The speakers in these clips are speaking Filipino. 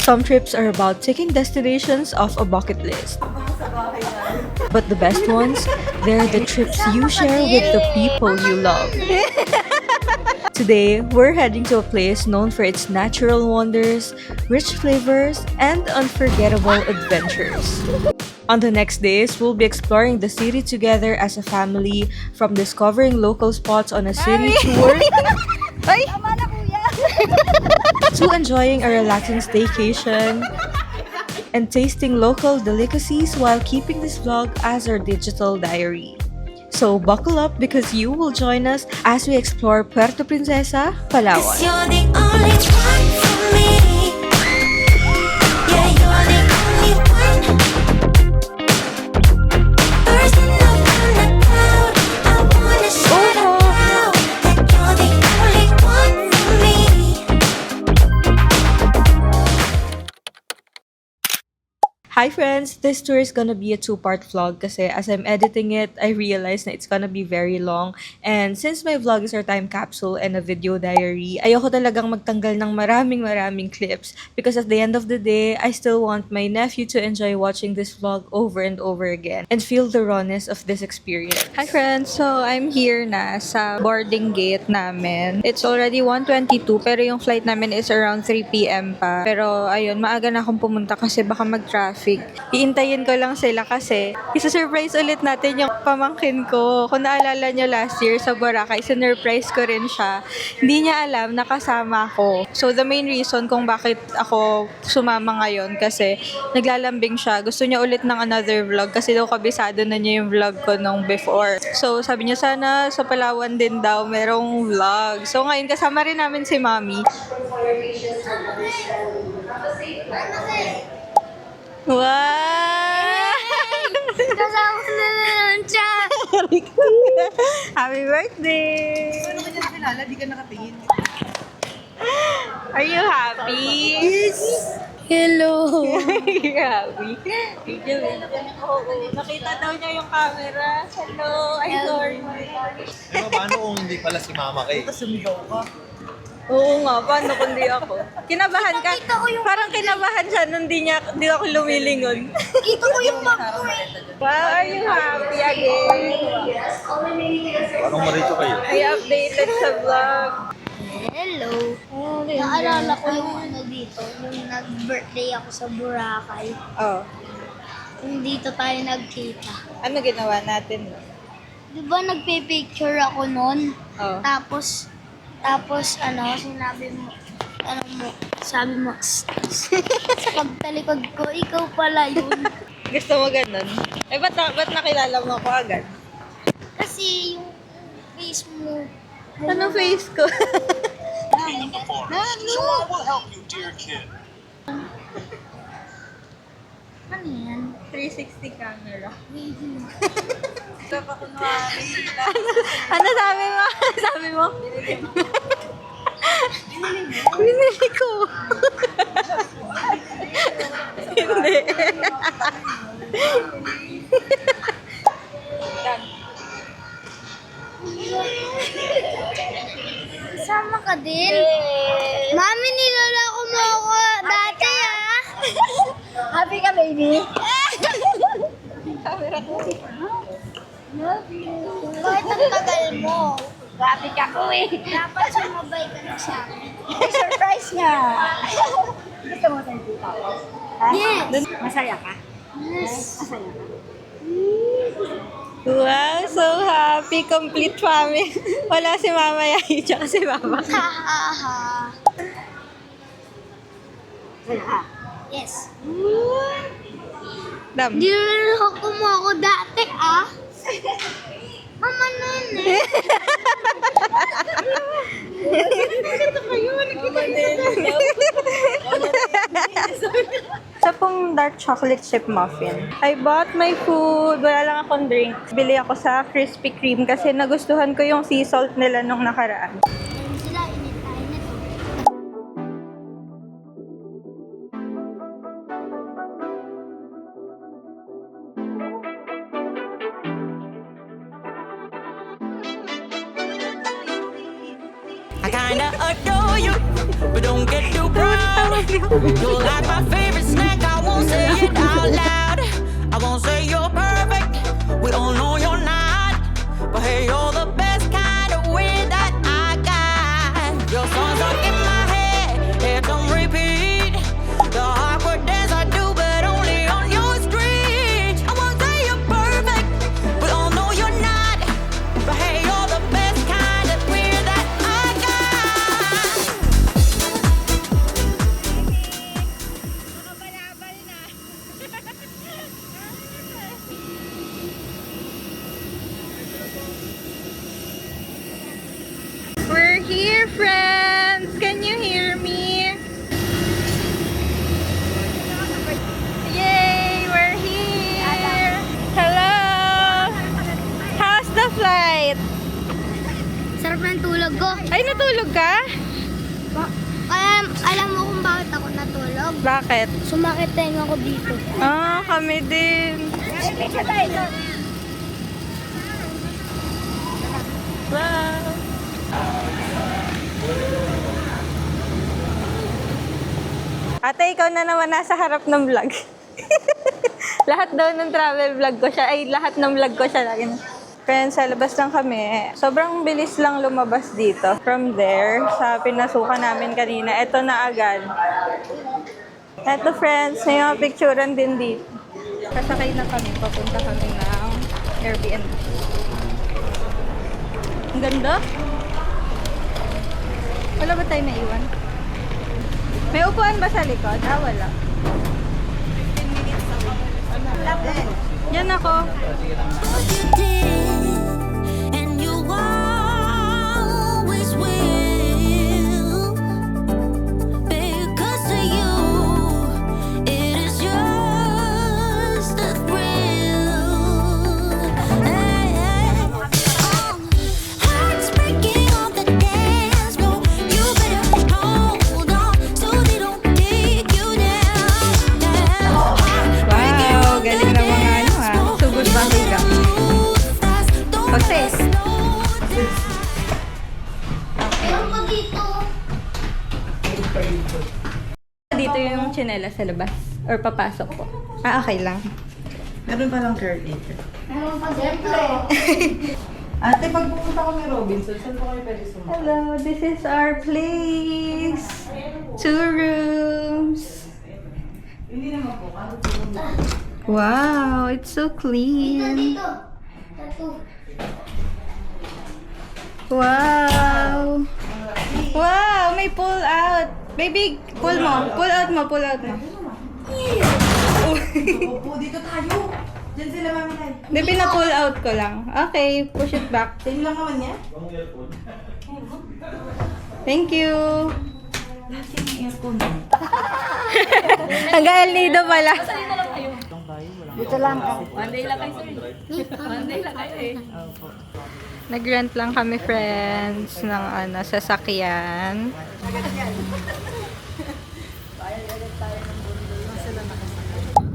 Some trips are about ticking destinations off a bucket list. But the best ones, they're the trips you share with the people you love. Today, we're heading to a place known for its natural wonders, rich flavors, and unforgettable adventures. On the next days, we'll be exploring the city together as a family, from discovering local spots on a city tour to enjoying a relaxing staycation and tasting local delicacies while keeping this vlog as our digital diary. So buckle up because you will join us as we explore Puerto Princesa, Palawan. 'Cause you're the only one for me. Yeah, you're the only one. Bursting up on the cloud. I wanna shout it out that you're the only one for me. Hi friends! This tour is gonna be a two-part vlog kasi as I'm editing it, I realized na it's gonna be very long. And since my vlog is our time capsule and a video diary, ayoko talagang magtanggal ng maraming clips because at the end of the day, I still want my nephew to enjoy watching this vlog over and over again and feel the rawness of this experience. Hi friends! So I'm here na sa boarding gate namin. It's already 1:22 pero yung flight namin is around 3 p.m. pa. Pero ayun, maaga na akong pumunta kasi baka mag-traffic. Iintayin ko lang sila kasi isa-surprise ulit natin yung pamangkin ko. Kung naalala nyo last year sa Boracay, sinurprise ko rin siya. Hindi niya alam na kasama ko. So the main reason kung bakit ako sumama ngayon kasi naglalambing siya. Gusto niya ulit ng another vlog kasi daw kabisado na niya yung vlog ko nung before. So sabi niya sana sa Palawan din daw merong vlog. So ngayon kasama rin namin si Mami. Wow! Kasama ko na lang siya. Happy birthday! Ano ka niya nakilala? Di ka nakatingin. Are you happy? Yes! Hello. You're happy? Video. Oo. Nakita daw niya yung camera. Hello! Ay, sorry. Pero paano kung hindi pala si Mama Kay? Tapos sumigaw ka. Oo nga, paano kundi ako? Kinabahan ka? Nakita ko yung- Parang kinabahan siya nung di ako lumilingon. Ito ko yung map ko eh. Wow, are you happy again? Anong marito kayo? I updated sa vlog. Hello. Naalala ko yung ano dito, yung nag-birthday ako sa Boracay. Oh, Yung dito tayo nagkita. ano ginawa natin? Di ba nagpe-picture ako nun? Oh. Tapos ano, sabi mo, sa pagtalikod ko, ikaw pala yun. Gusto mo ganun? Eh, ba't nakilala mo ako agad? Kasi yung face mo, Anong face ko? ano yan? 360 camera. Kapakunwari. Ano sabi mo? Sabi mo? Binili ko. Hindi. Kasama ka din? Mami, niloloko mo ako dati ah. Happy ka, baby? Camera ko. Bakit ang tagal mo? Happy ka ko eh. Dapat sumabay ka na sa akin. Surprise nga! Gusto mo tayo dito? Yes. Masaya ka? Yes. Masaya ka? Wow, so happy. Complete family. Wala si Mama Yahi, tsaka si Mama. Ha ha ha. Masaya ka? Yes. Dam. Niloloko mo ako dati ah. Mama nun eh. Sa pong dark chocolate chip muffin. I bought my food. Wala lang akong drink. Bili ako sa Krispy Kreme kasi nagustuhan ko yung sea salt nila nung nakaraan. Sila initayin na to. I kinda adore you. but don't get too proud. You're like my favorite snack, I won't say it out loud. I won't say you're perfect, we all know you're not. But hey, you're the best kind of weird that I got. Your songs are in my head, it's on repeat. The awkward dance I do, but only on your street. I won't say you're perfect, we all know you're not. But hey, you're the best kind of weird that I got. We're here, friends! Can you hear me? Yay! We're here! Hello! How's the flight? Sarap ng tulog ko. Ay, natulog ka? Alam mo kung bakit ako natulog? Bakit? Sumakit tenga ko dito. Ah, kami din. Wow! Ate, ikaw na naman nasa harap ng vlog. Lahat daw ng travel vlog ko siya, ay lahat ng vlog ko siya lagi. Friends, sa labas lang kami. Sobrang bilis lang lumabas dito. From there, sa pinasukan namin kanina, eto na agad. Eto friends, may mga picturean din dito. Kasakay na kami, papunta kami ng Airbnb. Ang ganda. Wala ba tayo naiwan? May upuan ba sa likod? Ah, wala. 15 minutes ako. Yan ako. You did, and you always will. Because to you, it is just a thrill. Hearts breaking on the dance floor. You better hold on so they don't take you down. Wow, galing na mga ano ah. Sugod ba higa? Jose. Meron pa dito. Dito yung chinela sa labas. Or papasok po. Ah, okay lang. Meron palang caretaker. Meron pa dito. Ate, pag pupunta kami Robinson, saan po kayo pwede sumakay? Hello, this is our place. 2 rooms. Hindi naman po. Ano po? Wow, it's so clean. Dito. Tattoo. Wow. Wow, may pull out. Baby, pull mo. Pull out mo, pull out mo. Opo, dito tayo. Diyan sila mami tayo. Hindi, pina-pull out ko lang. Okay, push it back. Sa'yo lang naman yan? Thank you. Aircon. Hanggang El Nido pala. Dito lang. Nag-rent lang kami, friends, ng sasakyan.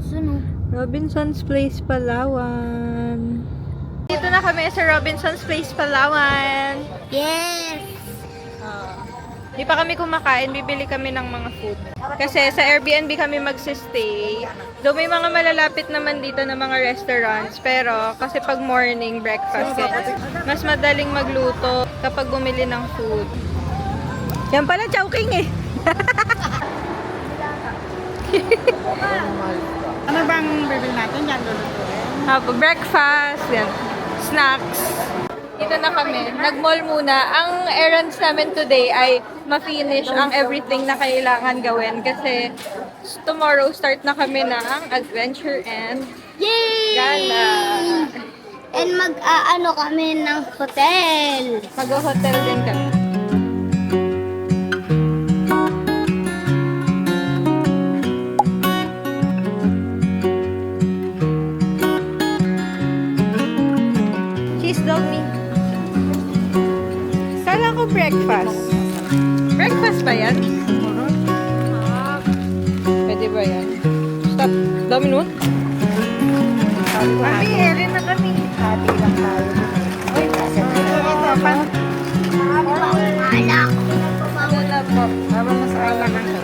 Suno. Robinson's Place, Palawan. Dito na kami sa Robinson's Place, Palawan. Yes. Di pa kami kumakain, bibili kami ng mga food. Kasi sa Airbnb kami magsistay. Though may mga malalapit naman dito na mga restaurants, pero kasi pag morning breakfast, mas madaling magluto kapag bumili ng food. Yan pala, Chowking eh. Ano bang bibili natin? Yan, lulutuin. Breakfast, yan. Snacks. Dito na kami. Nag-mall muna. Ang errands namin today ay ma-finish ang everything na kailangan gawin kasi tomorrow start na kami ng adventure and Yay! gala. And mag-aano kami ng hotel. Mag-hotel din kami. Cheese dog me. Kala ko breakfast. Breakfast ba yan? Pwede ba yan? Stop. Dami nun? Mami, ere na kami. Hati lang tayo. Ito, pan. Alak. Ano na ba? po. Habang nasa alangan siya.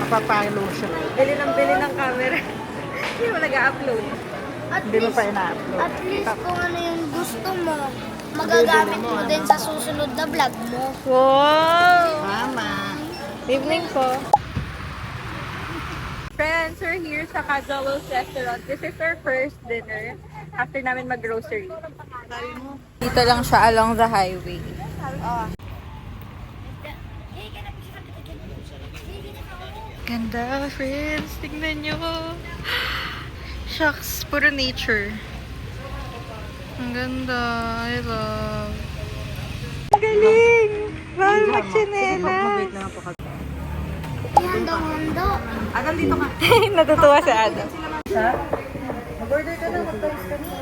Mapapalo siya. Bili ng camera. Hindi mo nag-upload. At Hindi mo least, pa ina-upload. at least kung ano yung gusto mo, magagamit mo din sa susunod na vlog mo. Wow! Mama. Evening po. Friends, we're here sa Casual's Restaurant. This is our first dinner after namin mag-grocery. Dito lang siya along the highway. Ganda, friends. Tingnan nyo. Shucks, puro nature. Ang ganda. I love. Ang galing! Mahal mag-chinelas. Hando-hando. Adam, dito ka. Natutuwa si Adam. Mag-order ka na. Mag-price ka na.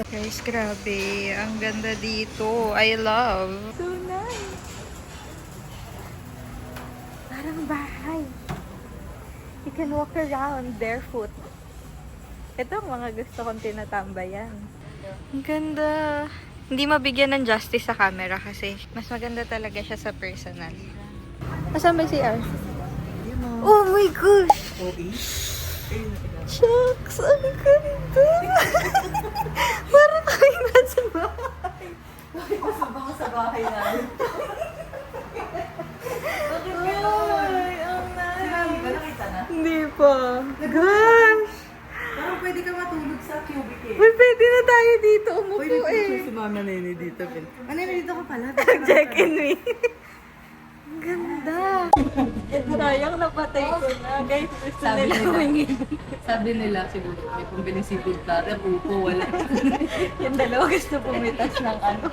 Guys, grabe. Ang ganda dito. I love. So nice. Parang bahay. You can walk around barefoot. Ito ang mga gusto kong tinatambayan. Ang ganda. Hindi mabigyan ng justice sa camera kasi mas maganda talaga siya sa personal. Asan ba si R? Oh my gosh! Shucks! Ang ganda! Parang kayo nasa bahay. Baka sa bahay namin. Ay, ang nice! Sinabi ka, nakita na? Hindi pa. Gosh! Parang pwede ka matulog sa cubicle. Uy, pwede na tayo dito umupo Pwede eh. po si Mama Nene dito. Nene, dito ka pala. Check in me. Ang ganda. Sayang napatay ko na. Guys, gusto nila humingi. Sabi nila siguro, may pumbiling seafood platter, upo, wala. Yung dalawa gusto pumitas ng ano.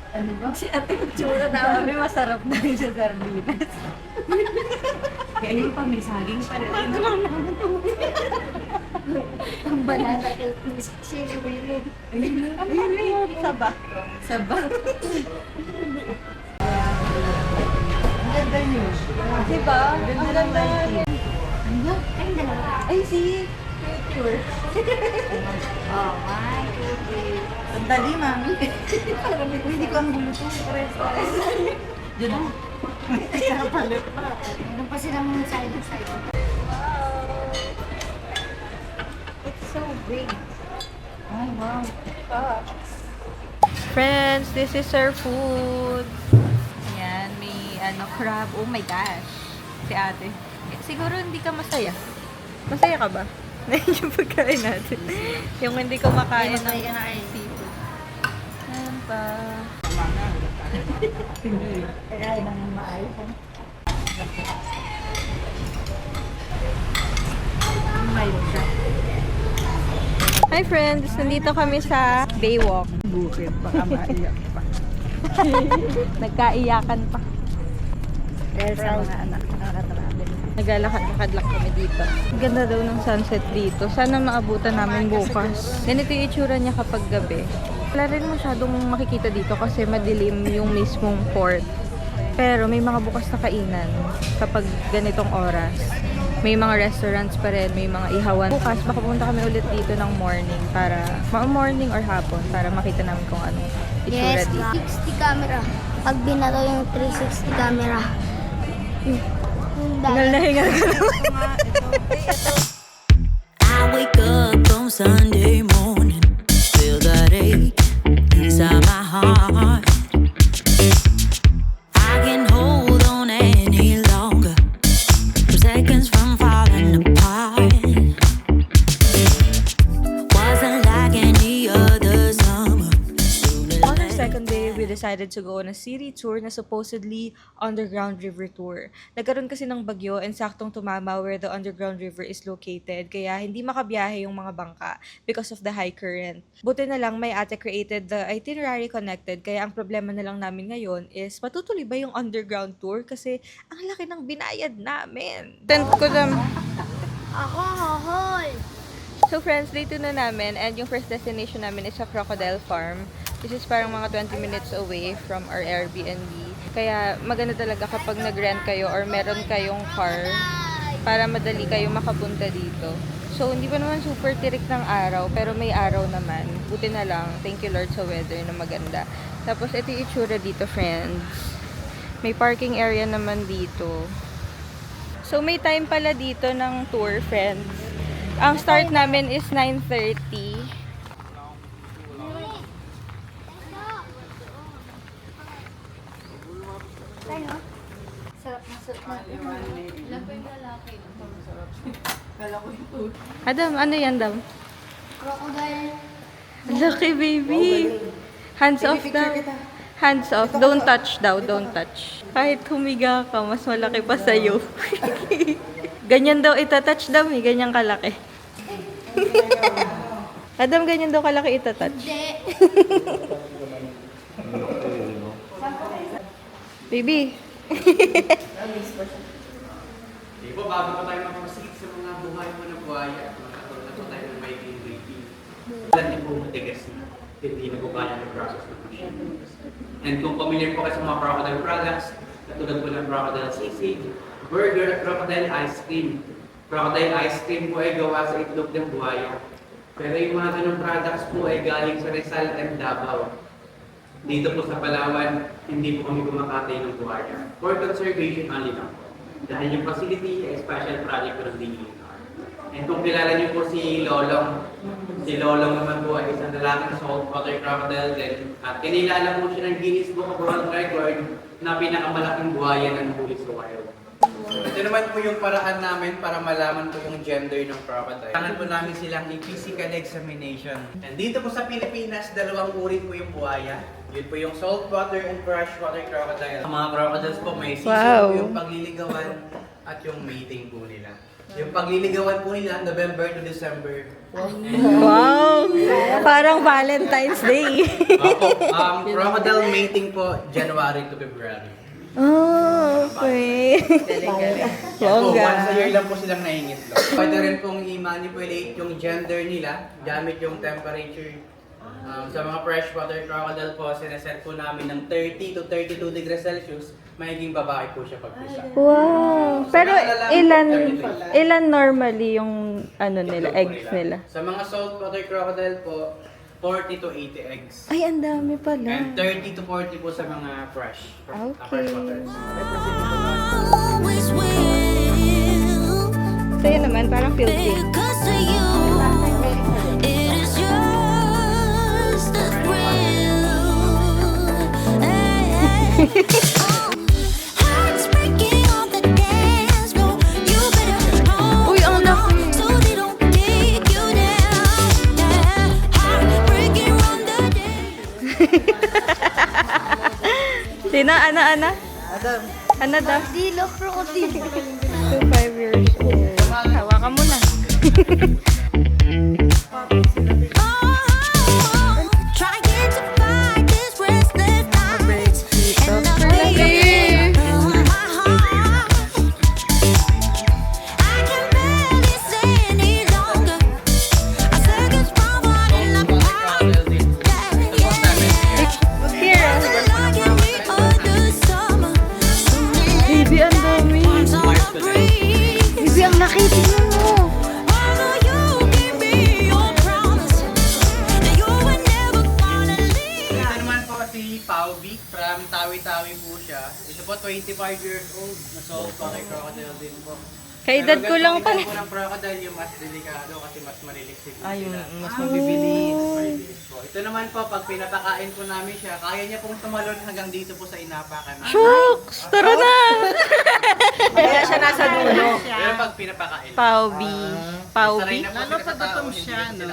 Ano ba? Si Ate Kutsura na kami masarap na yung sa sardinas. Kaya yung pa may saging pa rin. Ang banana cake ni Sili Willy. Saba. Saba. Ang ganda niyo. Diba? Ang ganda. Ano? Ay, dalawa. Ay, si Future. Oh my goodness. Ang dali, Mami. Hindi ko ang gulo to. Pares-pares. Diyan na. Kaya palit pa. Meron pa silang side by side. It's so big. Ay, wow. Friends, this is our food. Ayan, may crab. Oh my gosh. Si ate. Siguro hindi ka masaya. Masaya ka ba? Yung pagkain natin. Yung hindi ko makain ng seafood. Ayan pa. Kaya nang maayos. Hi friends! Nandito kami sa Baywalk. Bukid, baka maiyak pa. Nagkaiyakan pa. Dahil sa mga anak namin. Naglalakad-lakad lang kami dito. Ganda daw ng sunset dito. Sana maabutan namin bukas. Ganito yung itsura niya kapag gabi. Wala rin masyadong makikita dito kasi madilim yung mismong port. Pero may mga bukas na kainan kapag ganitong oras. May mga restaurants pa rin, may mga ihawan. Bukas, baka pumunta kami ulit dito ng morning para, morning or hapon, para makita namin kung anong itsura Yes, dito. 360 camera. Pag binato yung 360 camera. Hingal na hingal ka naman. I wake up on Sunday morning, feel that ache inside my heart. I can hold on any longer, seconds from falling apart. Wasn't like any other summer. On our second day, we decided to go on a city tour na supposedly underground river tour. Nagkaroon kasi ng bagyo and saktong tumama where the underground river is located, kaya hindi makabiyahe yung mga bangka because of the high current. Buti na lang may ate created the itinerary connected, kaya ang problema na lang namin ngayon is matutuloy ba yung underground tour kasi ang laki ng binayad namin. Tent ko lang. Ako, hohol. So friends, day 2 na namin and yung first destination namin is sa Crocodile Farm. This is parang mga 20 minutes away from our Airbnb. Kaya maganda talaga kapag nag-rent kayo or meron kayong car para madali kayo makapunta dito. So hindi pa naman super tirik ng araw pero may araw naman. Buti na lang. Thank you Lord sa weather na maganda. Tapos ito yung itsura dito friends. May parking area naman dito. So, may time pala dito ng tour, friends. Ang start namin is 9:30. Tayo. Sarap na sarap na. Adam, ano yan, Dam? Crocodile. Laki, baby. Hands off daw. Hands off. Don't touch daw. Don't touch. Kahit humiga ka, mas malaki pa sa'yo. Ganyan daw itatouch daw eh. Ganyan kalaki. Adam, ganyan daw kalaki itatouch. Hindi. Baby. Di ba, bago pa tayo makapasigit sa mga buhay mo ng buhaya, magkakaroon na po tayo ng maiging rating. Wala din po matigas na hindi na po kaya ng process ng machine. And kung familiar po kayo sa mga crocodile products, katulad po ng crocodile sisig, burger at crocodile ice cream. Crocodile ice cream po ay gawa sa itlog ng buhaya. Pero yung mga ganong products po ay galing sa Rizal and Davao. Dito po sa Palawan, hindi po kami kumakatay ng buhaya. For conservation only lang po. Dahil yung facility ay special project po ng DENR. And kung kilala niyo po si Lolong naman po ay isang lalaking saltwater crocodile din. At kinilala po siya ng Guinness Book of World Record na pinakamalaking buhaya na nahuli sa wild. Ito naman po yung paraan namin para malaman po yung gender ng crocodile. Kailangan po namin silang i-physical examination. And dito po sa Pilipinas, dalawang uri po yung buhaya. Yun po yung saltwater and freshwater crocodile. Ang mga crocodiles po may season Wow. po yung pagliligawan at yung mating po nila. Yung pagliligawan po nila, November to December. Wow! Parang Valentine's Day. Crocodile mating po, January to February. Oh, okay. So, Bongga. once a year lang po silang naiingitlog. Pwede rin pong i-manipulate yung gender nila gamit yung temperature. Sa mga freshwater crocodile po, sineset po namin ng 30 to 32 degrees Celsius, magiging babae po siya pag-isa. Wow. Pero ilan normally yung ano nila, eggs nila? Sa mga saltwater crocodile po, 40 to 80 eggs. Ay, ang dami pala. And 30 to 40 po sa mga fresh. Okay. Freshwaters. Always will. Sa'yo naman, parang Philippine. Because to you, it is just a thrill. Hey, hearts breaking on the dance floor. You better hold Uy, ang on laki. so they don't take you down. Yeah, heart breaking on the dance. Sino? Ana? Adam, Ana daw? Dilo, crocodile. 5 years old. Hawakan mo na. Trying to fight this restless night, and I feel it in my heart. I can barely say any longer. I said it's wrong, but in the crocodile din. Here. like we other summer. Baby, ang dami. Bibi, ang laki. Tingnan mo. Ito naman po si Paubi, from Tawi-Tawi po siya. Ito po 25 years old, na saltwater crocodile din po. Kaedad ko lang pala. Pero ng crocodile yung mas delikado kasi mas maliliksik po Ay, sila. mas mabibilis. Mabilis po. Ito naman po, pag pinapakain po namin siya, kaya niya pong tumalon hanggang dito po sa inapakan namin. Shucks! Tara na! Kaya siya nasa dulo. Pero pag pinapakain. Paubi. Paubi. Lalo pag gutom siya, no?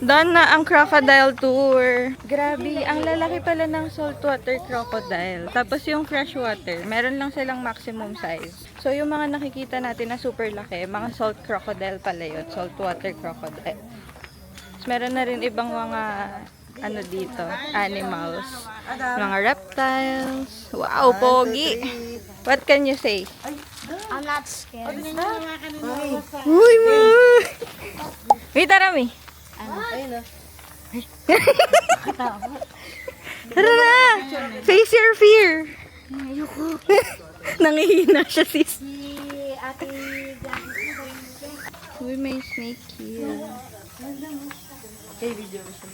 Done na ang crocodile tour. Grabe, ang lalaki pala ng saltwater crocodile. Tapos yung freshwater, meron lang silang maximum size. So yung mga nakikita natin na super laki, mga salt crocodile pala yun, saltwater crocodile. Tapos meron na rin ibang mga ano dito, animals. Mga reptiles. Wow, pogi! What can you say? I'm not scared. Uy, mo! Wait, Tarami! Tara na! Face your fear! Ayoko. Nangihina siya, sis. Si Ate Gladys. Uy, may snake here. Okay, video mo siya.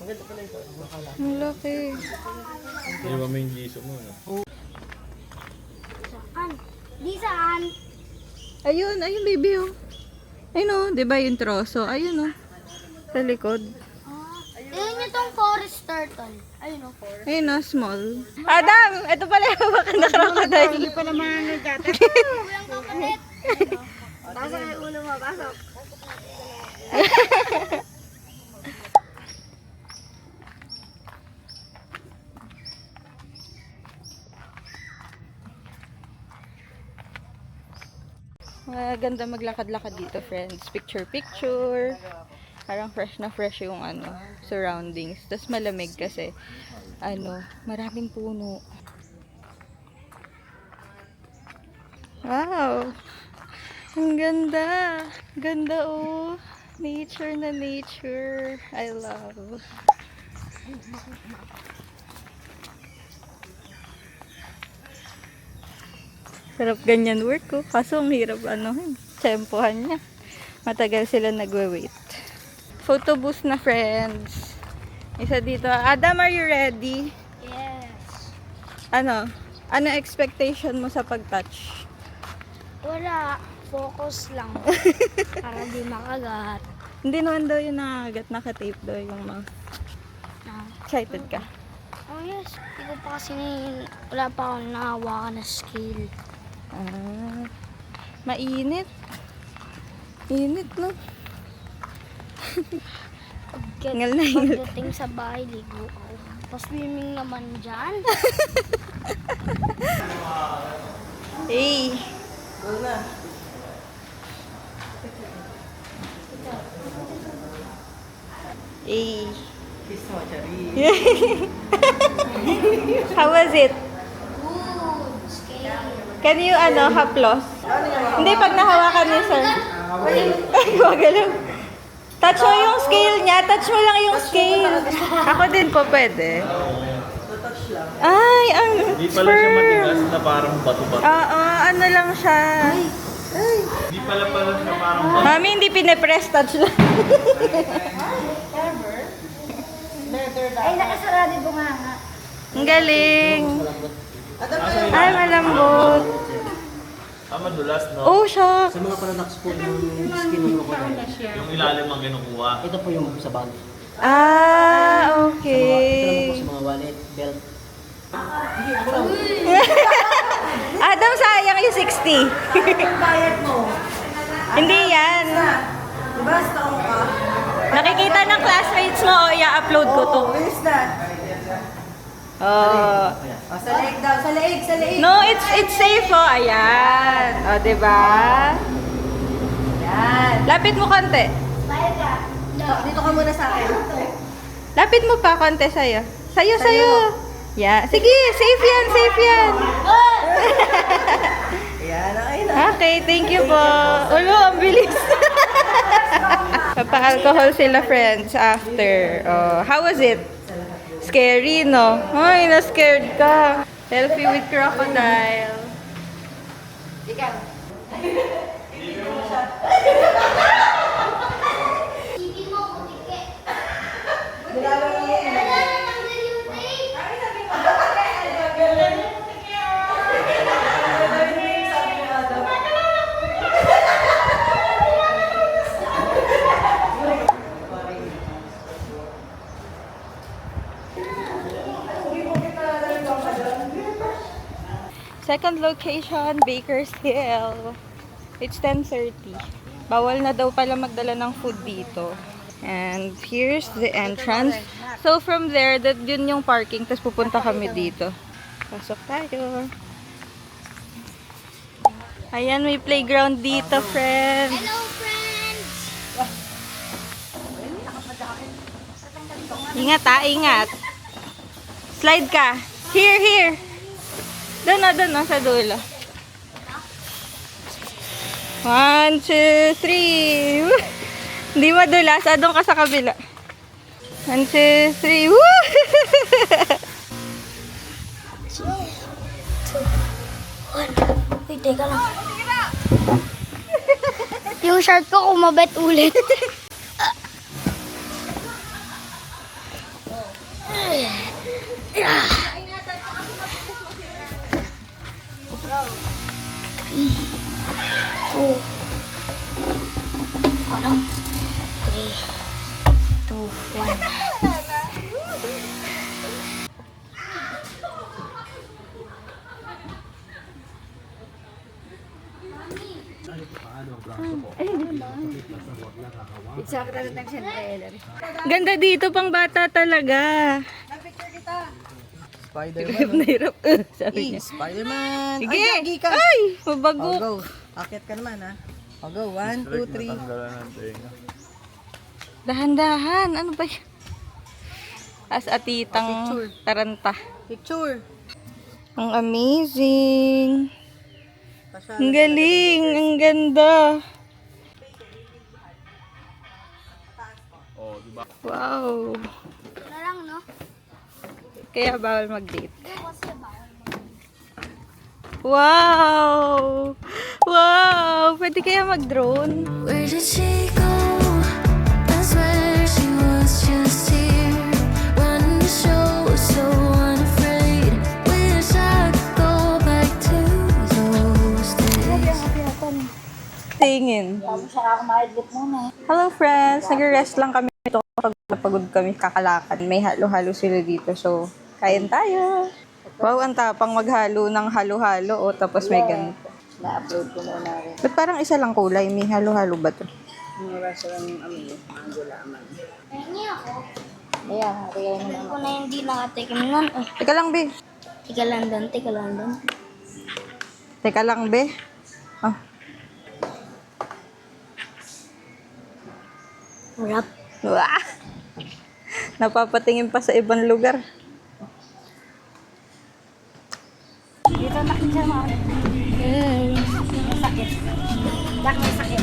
Ang laki. Hindi ba may giso mo, no? Saan? Di saan? Ayun, ayun baby oh. Ayun oh, di ba yung troso? Ayun oh. Sa likod. Ayun yung tong forest turtle. Ayun o, forest. Ayun oh, small. Adam! Ito pala yung hawakan na crocodile. Hindi pa naman nagkata. Walang kapalit. Pasok yung ulo mo, pasok. Maganda maglakad-lakad dito, friends. Picture-picture. Parang fresh na fresh yung surroundings. Tapos malamig kasi maraming puno. Wow! Ang ganda! Ganda oh! Nature na nature. I love. Sarap ganyan work ko. Kaso ang hirap tempohan niya. Matagal sila nagwe-wait. Photo booth na, friends. Isa dito. Adam, are you ready? Yes. Ano expectation mo sa pag-touch? Wala. Focus lang. Para di makagat. Hindi naman daw yung nakagat, naka-tape daw yung mouth. Excited ka? Oh yes. Hindi ko pa kasi wala pa akong nakahawakan na skill. Mainit. Init, no? Hingal na hingal. Pagdating sa bahay, ligo ako. Pa-swimming naman dyan. Hey! Go na. Hey! Kiss mo, Chari. How was it? Good. Scary. Can you, haplos? Hindi, pag nahawakan niya, sir. Ay, gumagalaw. Touch mo yung scale niya. Touch mo lang yung scale. Ako din po pwede. Touch lang. Ay, ang Hindi pala siya matigas na parang bato-bato. Oo, ano lang siya. Hindi pala siya parang bato. Mami, hindi pinipress. Touch lang. Ay, nakasarado bunganga. Ang galing. Adam, Ay, malambot. Madulas, no? Oh, shock. Sa mga products po yung skin ng crocodile. Yung ilalim ang kinukuha. Ito po yung sa bag. Ah, Ito naman po okay. sa mga wallet, belt. Adam, sayang yung 60. bayad mo. Hindi yan. Diba, strong ka? Nakikita ng classmates mo, i-upload ko to. Bilis na. Oh. Sa leeg daw, sa leeg, sa leeg. No, it's safe oh. Ayan. O, diba? Yan. Lapit mo konti. Bayad ka? Dito ka muna sa akin. Lapit mo pa konti sa'yo. Sa'yo. Yeah. Sige, safe yan, safe yan. Yan, okay na. Okay, thank you po. Ulo, ang bilis. Papa-alcohol sila, friends, after. Oh, how was it? Scary, no? Ay, na-scared ka. Selfie with crocodile. Sige mo, kutike. Nilalang mo yan. Wala na tanggal yung tape. Second location, Baker's Hill. It's 10:30. Bawal na daw pala magdala ng food dito. And here's the entrance. So from there, yun yung parking. Tapos pupunta kami dito. Pasok tayo. Ayan, may playground dito, friends. Hello, friends! Ingat ingat. Slide ka. Here. Doon na, sa dulo. 1, 2, 3. Woo! Hindi madulas. Doon ka sa kabila. 1, 2, 3. Woo! Wait, teka lang. Yung shirt ko kumabit ulit. Parang 3, 2, 1. Ganda dito, pang bata talaga. Spider-Man. Hirap. Sabi niya. Spider-Man. Sige! Ay, gagi ka. Ay! Oh, Mabago. go. Akit ka naman, ha? Oh, go. 1, 2, 3. Natanggalan ng tenga. Dahan-dahan. Ano ba yan? As atitang Picture. taranta. Picture. Ang amazing. Pasya. Ang galing. Ang ganda. Oh, diba? Wow. Na lang, no? Kaya bawal mag-date. Kasi bawal. Wow! Wow! Pwede kaya mag-drone? Where did she go? I swear she was just here, running the show, so unafraid. Wish I could go back to those days. Tingin. Hello friends! Nag-rest lang kami ito kapag napagod kami kakalakad. May halo-halo sila dito, so kain tayo. Wow, ang tapang maghalo ng halo-halo o tapos may ganito. Na-upload ko muna rin. Ba't parang isa lang kulay? May halo-halo ba to? Yung rasa ng ang gulaman. Hindi ako. Kaya, kaya mo Hindi ko na hindi nakatikim nun. Oh, Teka lang, be. tika lang doon, tika lang doon. Teka lang, be. Oh. Rap. Wah! Napapatingin pa sa ibang lugar. Dito na siya mga. May sakit. Dak, may sakit.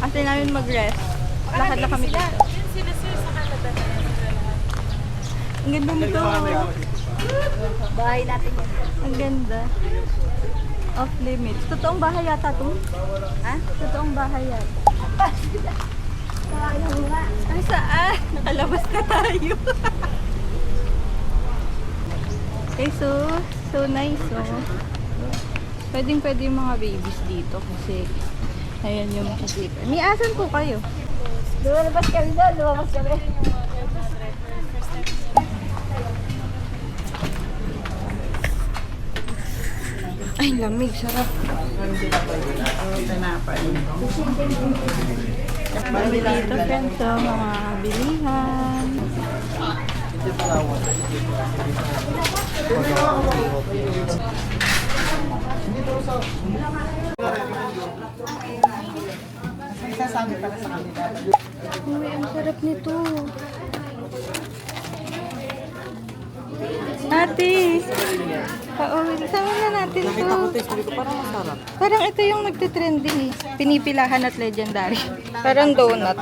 Kasi namin mag-rest. Lakad na kami dito. Ang ganda nito. Bahay natin yan. Ang ganda. Off limits. Totoong bahay yata to? Ha? Totoong bahay yata. Ay, saan? Nakalabas na tayo. Okay, so nice, oh. Pwede yung mga babies dito kasi ayan yung makikita. May asan po kayo? Lumabas kami doon, lumabas kami. Ay, lamig. Sarap. Marami dito, friends, oh, mga bilihan. Sasabi para sa kanila. Uy, ang sarap nito. Ate! Sama na natin to. Nakita ko taste, ko parang masarap. Parang ito yung nagtitrending eh. Pinipilahan at legendary. Parang donut.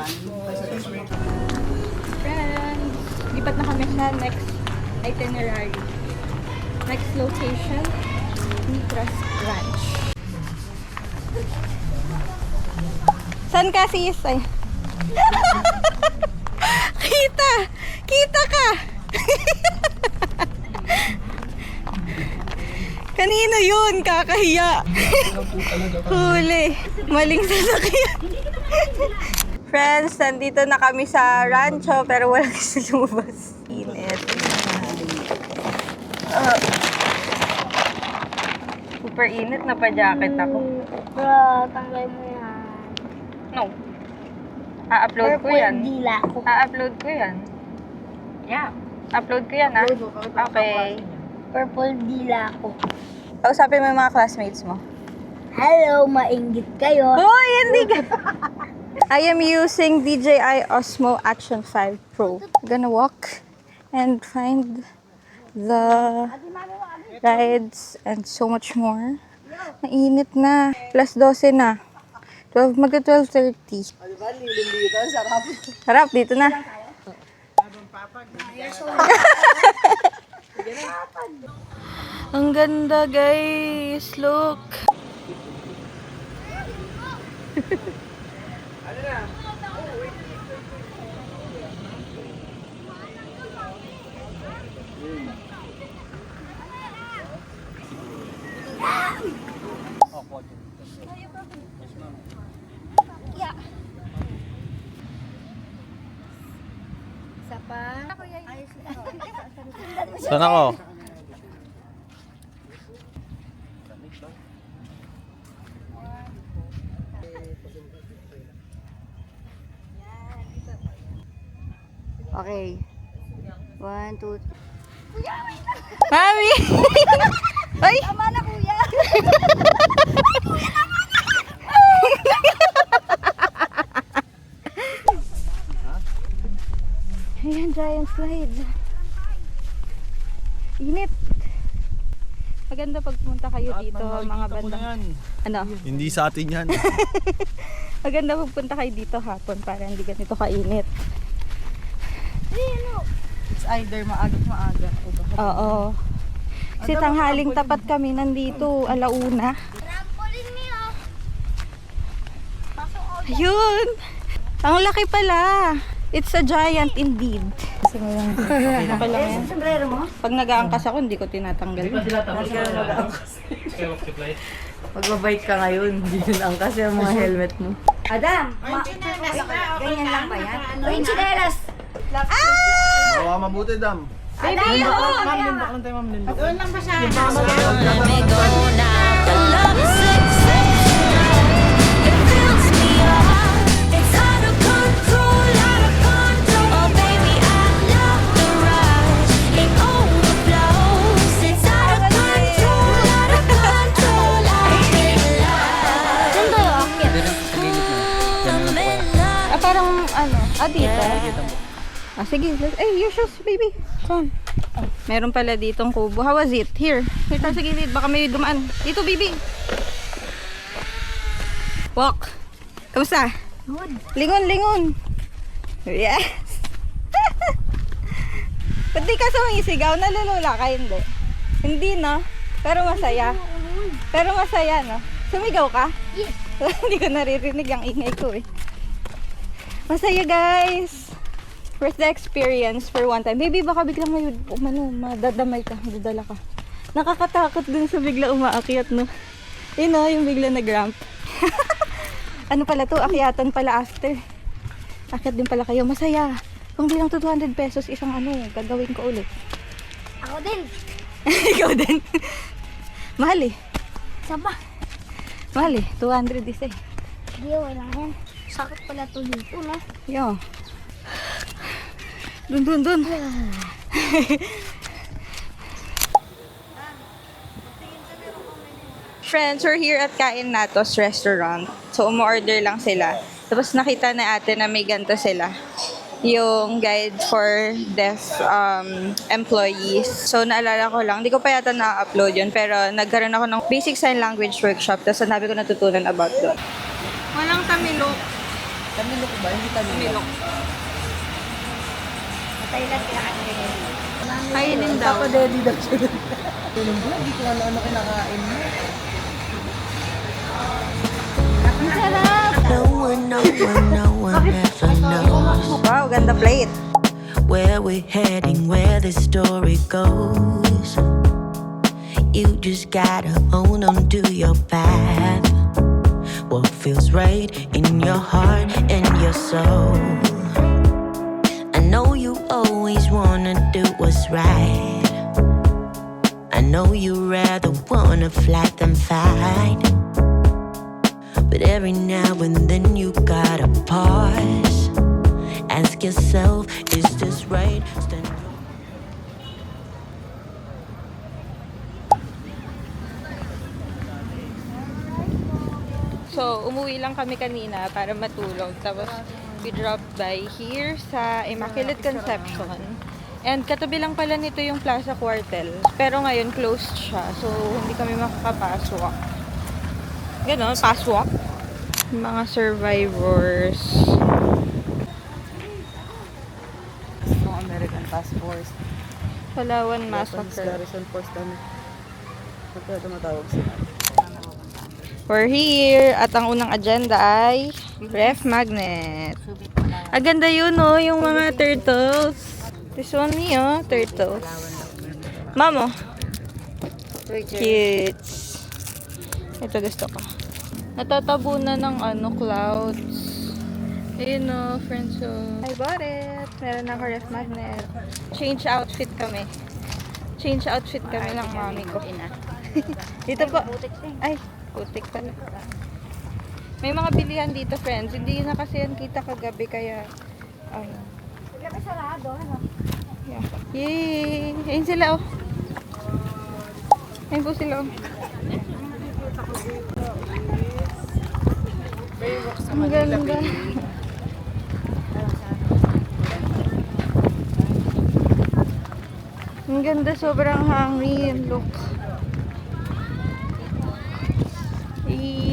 Friends, lipat na kami sa next itinerary. Next location, Mitras Ranch. Saan ka, sis? Ay. Kita! Kita ka! Kanino yun? Kakahiya. Huli. Maling sasakyan. Friends, nandito na kami sa rancho pero wala kasi lumabas. Init. Super init na pa-jacket ako. Bro, tanggalin mo yan. No. A-upload ko yan. Dila ko. A-upload ko yan. Yeah. Upload ko yan, ah. Okay. Purple dila ko. Kausapin mo yung mga classmates mo. Hello, mainggit kayo. Hoy, hindi ka. I am using DJI Osmo Action 5 Pro. Gonna walk and find the rides and so much more. Mainit na. Plus 12 na. 12, magka 12:30. Sarap, dito na. Ang ganda, guys. Look. Yeah. Isa pa. Ayos na. Saan ako? Okay. 1, 2, 3. Mami! Ay! Tama na, kuya. Ayan, giant slide. Init. Maganda pagpunta kayo dito, mga bandang. Ano? Hindi sa atin yan. Maganda pagpunta kayo dito hapon para hindi ganito kainit. It's either maaga o baka. Oo. Kasi tanghaling tapat kami nandito, alauna. Trampoline niyo. Ayun! Ang laki pala! It's a giant indeed. Kasi ngayon, okay lang yan. Sombrero mo? Pag nag-aangkas ako, hindi ko tinatanggal. Magbabike ka ngayon, hindi yun ang kasi ang mga helmet mo. Adam, ganyan lang ba yan? Green chinelas. Bawa mabuti, Dam. Let me go now. The love is exceptional. It fills me up. It's out of control, out of control. Oh baby, I love the rush. It overflows. It's out of control, out of control. I'm in love. I'm in love. Parang dito. Sige. Your shoes, baby. Come. Meron pala ditong kubo. How was it? Here. Here tayo sa gilid. Baka may dumaan. Dito, baby. Walk. Kamusta? Lingon, lingon. Yes. Ba't di ka sumisigaw? Nalulula ka, hindi? Hindi, no? Pero masaya. Pero masaya, no? Sumigaw ka? Yes. Hindi ko naririnig ang ingay ko, eh. Masaya, guys. First the experience for one time. Baby, baka biglang madadamay ka, madadala ka. Nakakatakot dun sa bigla umaakyat, no? Yun, no? Yung bigla nag-ramp. Ano pala to? Akyatan pala after. Akyat din pala kayo. Masaya. Kung di lang to 200 pesos, isang gagawin ko ulit. Ako din. Ikaw din. Mahal eh. Saba. Mahal eh. 200 isa eh. Hindi, wala yan. Sakit pala to dito, no? Yo. Dun. Friends, we're here at Kain Natos restaurant. So, umu-order lang sila. Tapos nakita na ate na may ganito sila. Yung guide for deaf employees. So, naalala ko lang. Hindi ko pa yata na-upload yun. Pero nagkaroon ako ng basic sign language workshop. Tapos ang dami ko natutunan about doon. Walang tamilok. Tamilok ba? Hindi tamilok. Thailand kinakain. Kainin daw. Daddy daw siya. Hindi ko ano kinakain mo. No one ever knows Wow, ganda plate. where we're heading, where the story goes. You just gotta own on to your path. What feels right in your heart and your soul. I know you always wanna do what's right. I know you rather wanna flight than fight. But every now and then you gotta pause. Ask yourself, is this right? So, umuwi lang kami kanina para matulog. Tapos, we dropped by here sa Immaculate Conception. And katabi lang pala nito yung Plaza Cuartel. Pero ngayon, closed siya. So, hindi kami makakapaswak. Ganon, paswak. Mga survivors. Mga American Task Force. Palawan Massacre. Garrison Force kami. Ito tumatawag sila. We're here. At ang unang agenda ay ref magnet. Aganda yun, no? Yung mga turtles. This one niyo, turtles. Mamo. Cute. Ito gusto ko. Natatabunan ng clouds. Ayun o, friends. So, I bought it. Meron ako ref magnet. Change outfit kami. Change outfit kami ng mami ko. Dito po. Ay, putik pala. May mga bilihan dito, friends. Hindi na kasi yan kita kagabi, kaya yeah. Yay! Ayun sila, oh. Ayun po sila, oh. Ang ganda. Ang ganda, sobrang hangin. Look.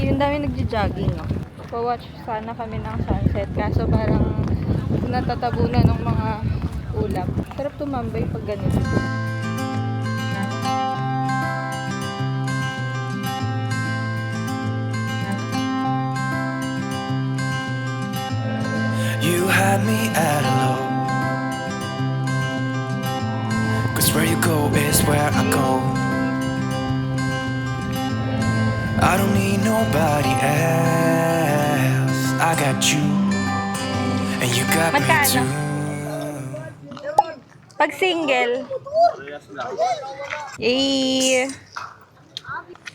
Ang dami nagja-jogging, no? Pa-watch sana kami ng sunset. Kaso parang natatabunan ng mga ulap. Sarap tumambay pag ganito. You had me at hello, 'cause where you go is where I go. I don't need nobody else. I got you, and you got me Magkano? too. Pag single.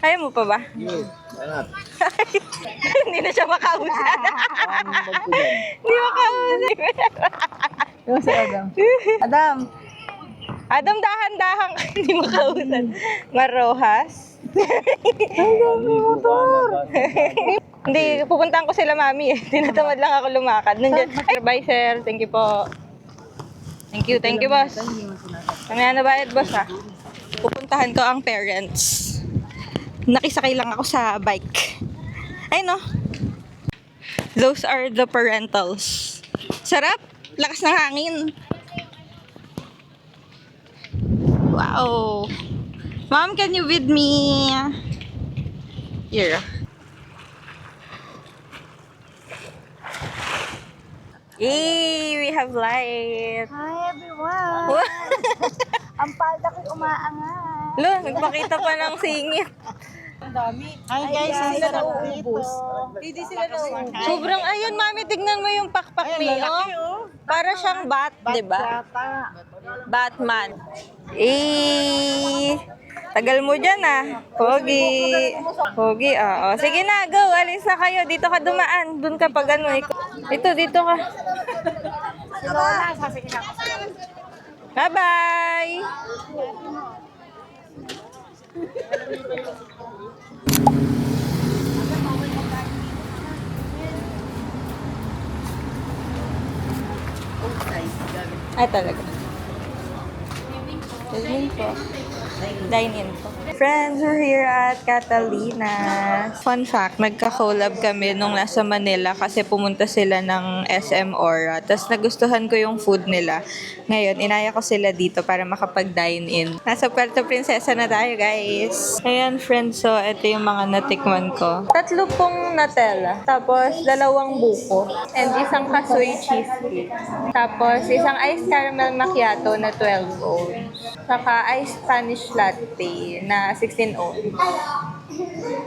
Kaya mo pa ba? Hindi na siya makausap. Hindi makausap. Yung si Adam. Adam! Adam, dahan-dahan ka. Hindi makausap. Marohas. Hindi, pupuntahan ko sila mami eh. Tinatamad lang ako lumakad. Nandiyan. Bye sir, thank you po. Thank you boss. Kaya na bayad boss ha. Pupuntahan ko ang parents. Nakisakay lang ako sa bike. Ay no. Those are the parentals. Sarap. Lakas ng hangin. Wow. Mom, can you with me? Here. Yay! We have light. Hi everyone! Ang palda ko'y umaangat. Lo, nagpakita pa ng singit. Hi guys, sila nauubos. Hindi sila nauubos. Sobrang, ayun mami, tignan mo yung pakpak ni, oh. Para siyang bat, di ba? Batman. Tagal mo dyan ah. Pogi. Pogi, oo. Sige na, go. Alis na kayo. Dito ka dumaan. Doon ka pag ano. Ito, dito ka. Bye-bye. Ay, talaga. Dine-in po. Dine-in po. Friends, we're here at Catalina's. Fun fact, nagka-collab kami nung nasa Manila kasi pumunta sila ng SM Aura. Tapos nagustuhan ko yung food nila. Ngayon, inaya ko sila dito para makapag-dine-in. Nasa Puerto Princesa na tayo, guys. Ayan, friends, so ito yung mga natikman ko. 3 pong Nutella. Tapos 2 buko. And isang kasoy cheesecake. Tapos isang iced caramel macchiato na 12 ounce. Saka iced Spanish latte na 16 ounce.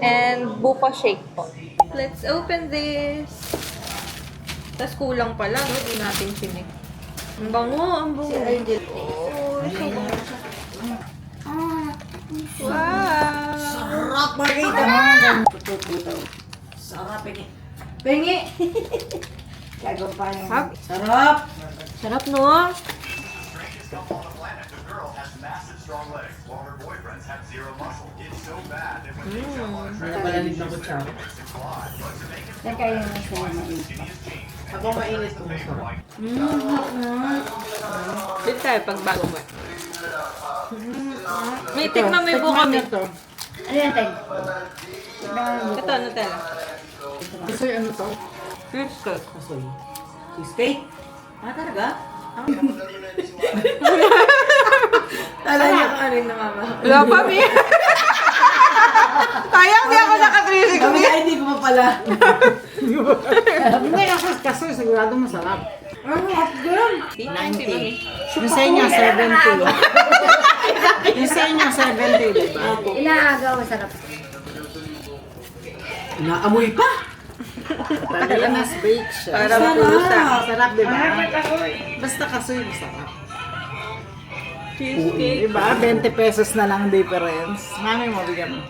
And buko shake po. Let's open this. Tapos kulang pala, no? Di natin sinig. Ang bango, ang bango. Wow! Sarap, Marita! Sarap, pengi. Pengi! Kagampanin. Sarap! Sarap, no? Nabalanig na ko siya. Nakain na siya mainit. Ako mainit ko masarap. Dito tayo pag bago mo. May tikman mo yung buko kami. Ano yan, Teng? Ito, Nutella. Kasoy, ano to? Cheese cake. Kasoy. Cheesecake? Ah, talaga? Tala niya kung ano yung namamahal. Wala pa, Mi. Sayang, di ako naka-360. Kami na, hindi ko pa pala. Hindi, kasoy, sigurado masarap. Ano, hotgun? 90. Yung sa inyo, 70. Yung sa inyo, 70, diba? Inaagaw, masarap. Naamoy pa! Talinas bake siya. Parang pusa. Sarap, di ba? Basta kasoy, masarap. Cheesecake. Diba? 20 pesos na lang difference. Mami mo, bigyan mo.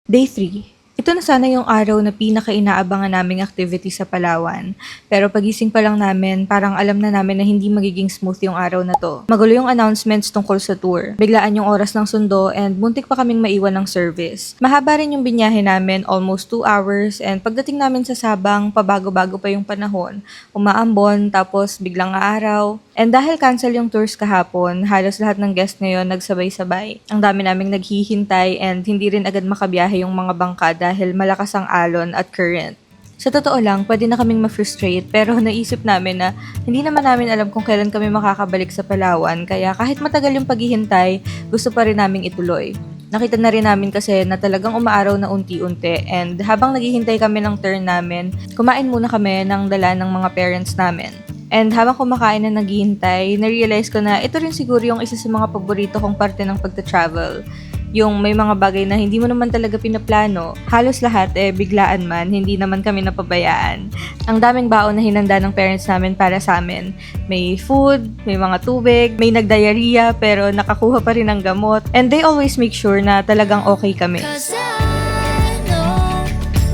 Day 3. Ito na sana yung araw na pinaka-inaabangan naming activity sa Palawan. Pero pagising pa lang namin, parang alam na namin na hindi magiging smooth yung araw na to. Magulo yung announcements tungkol sa tour. Biglaan yung oras ng sundo and muntik pa kaming maiwan ng service. Mahaba rin yung binyahe namin, almost 2 hours. And pagdating namin sa Sabang, pabago-bago pa yung panahon. Umaambon, tapos biglang araw. And dahil cancel yung tours kahapon, halos lahat ng guest ngayon nagsabay-sabay. Ang dami naming naghihintay and hindi rin agad makabiyahe yung mga bangka dahil malakas ang alon at current. Sa totoo lang, pwede na kaming ma-frustrate pero naisip namin na hindi naman namin alam kung kailan kami makakabalik sa Palawan kaya kahit matagal yung paghihintay, gusto pa rin naming ituloy. Nakita na rin namin kasi na talagang umaaraw na unti-unti and habang naghihintay kami ng turn namin, kumain muna kami ng dala ng mga parents namin. And habang kumakain na naghihintay, na-realize ko na ito rin siguro yung isa sa mga paborito kong parte ng pagta-travel. Yung may mga bagay na hindi mo naman talaga pinaplano, halos lahat biglaan man, hindi naman kami napabayaan. Ang daming baon na hinanda ng parents namin para sa amin. May food, may mga tubig, may nag-diarrhea pero nakakuha pa rin ng gamot. And they always make sure na talagang okay kami. Cause I know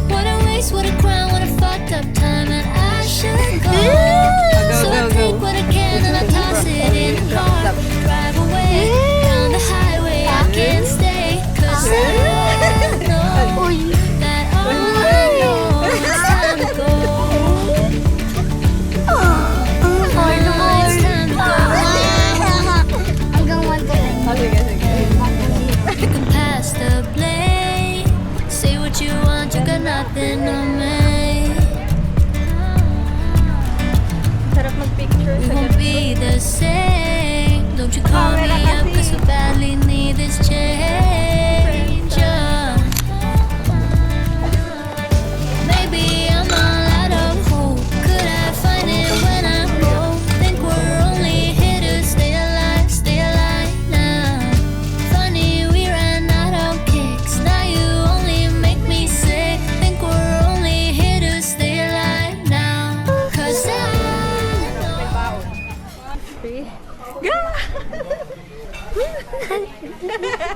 what a waste, what a crime, what a fucked up time that I should go. So I take what I can and I toss it in the car. Drive away down the highway, I can't stay. Cause I know that all I know is time to go. It's time to go. Hanggang 1 to 10. You can pass the blame. Say what you want, you got nothing on me. We won't be the same. Don't you call me up, cause we badly need this change. Maybe I'm all out of hope. Could I find it when I go? Think we're only here to stay alive now. Funny, we ran out of kicks. Now you only make me sick. Think we're only here to stay alive now. Cause I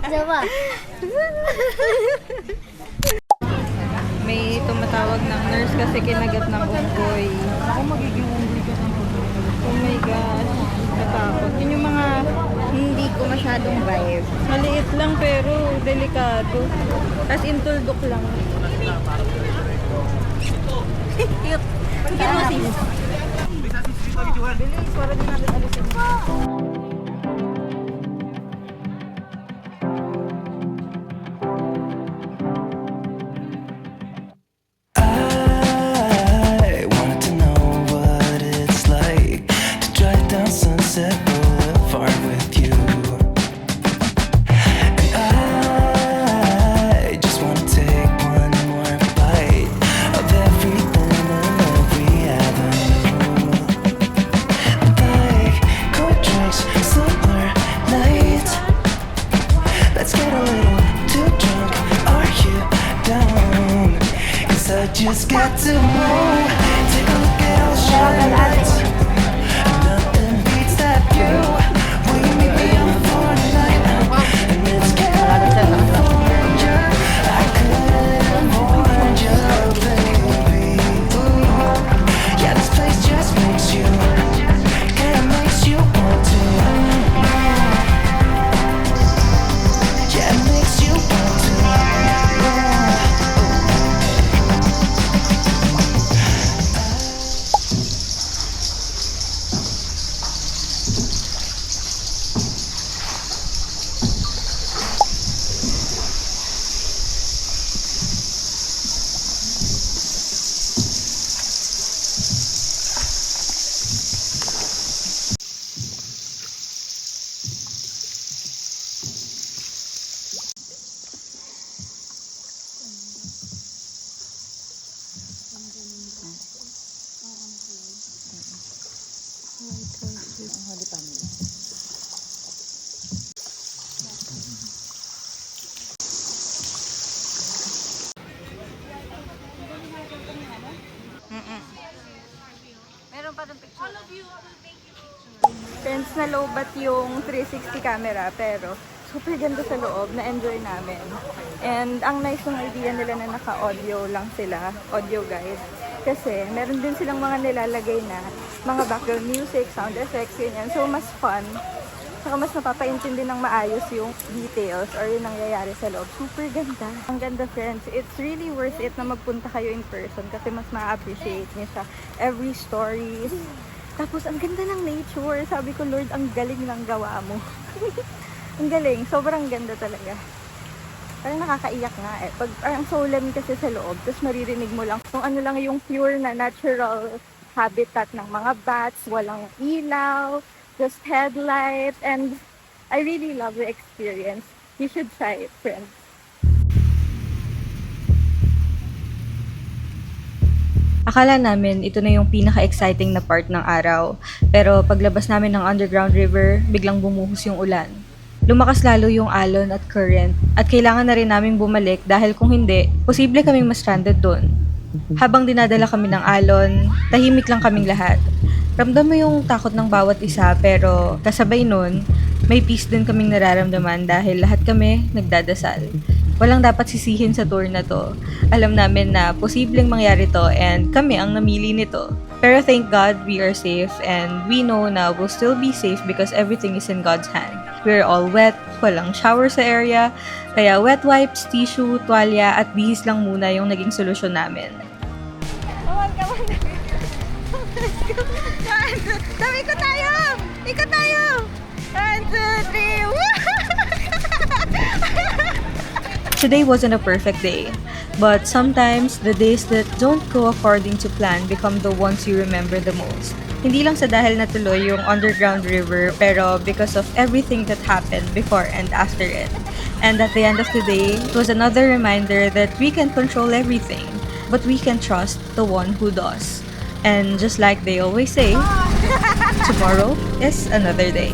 Diba? May tumatawag ng nurse kasi kinagat ng unggoy. Ako magiging unggoy ka ng unggoy. Oh my gosh, natakot. Yun yung mga hindi ko masyadong vibe. Maliit lang pero delikado. Tapos intuldok lang. Cute. Cute mo sis. Bilis, para din natin alisin. I wanted to know what it's like to drive down Sunset Boulevard with you. And I just want to take one more bite of everything and every avenue. Like cold drinks, summer nights. Let's get a little too drunk. Are you down? I just got to move. Take a look at all the shining lights. Nothing beats that view. Will you meet me on the floor tonight? And it's California. I couldn't warn you, baby. Yeah, this place just makes you, kinda makes you want to. Yeah, it makes you want to. na lowbat yung 360 camera, pero super ganda sa loob, na-enjoy namin. And ang nice ng idea nila na naka-audio lang sila, audio guide. Kasi meron din silang mga nilalagay na mga background music, sound effects, ganyan. So mas fun. Saka mas napapaintindi ng maayos yung details or yung nangyayari sa loob. Super ganda. Ang ganda, friends. It's really worth it na magpunta kayo in person kasi mas ma-appreciate niyo siya. Every stories. Tapos, ang ganda ng nature. Sabi ko, Lord, ang galing ng gawa mo. Ang galing. Sobrang ganda talaga. Parang nakakaiyak nga eh. Pag parang solemn kasi sa loob, tapos maririnig mo lang kung ano lang yung pure na natural habitat ng mga bats, walang ilaw, just headlight, and I really love the experience. You should try it, friends. Akala namin ito na yung pinaka-exciting na part ng araw, pero paglabas namin ng underground river, biglang bumuhos yung ulan. Lumakas lalo yung alon at current, at kailangan na rin naming bumalik dahil kung hindi, posible kaming ma-stranded doon. Habang dinadala kami ng alon, tahimik lang kaming lahat. Ramdam mo yung takot ng bawat isa, pero kasabay nun, may peace din kaming nararamdaman dahil lahat kami nagdadasal. Walang dapat sisihin sa tour na to. Alam namin na posibleng mangyari to and kami ang namili nito. Pero thank God we are safe and we know na we'll still be safe because everything is in God's hand. We're all wet, walang shower sa area, kaya wet wipes, tissue, tuwalya at bihis lang muna yung naging solusyon namin. Come on! Ikot tayo! Ikot tayo! 1, 2, 3, Today wasn't a perfect day, but sometimes the days that don't go according to plan become the ones you remember the most. Hindi lang sa dahil natuloy yung underground river, pero because of everything that happened before and after it. And at the end of the day, it was another reminder that we can control everything, but we can trust the one who does. And just like they always say, tomorrow is another day.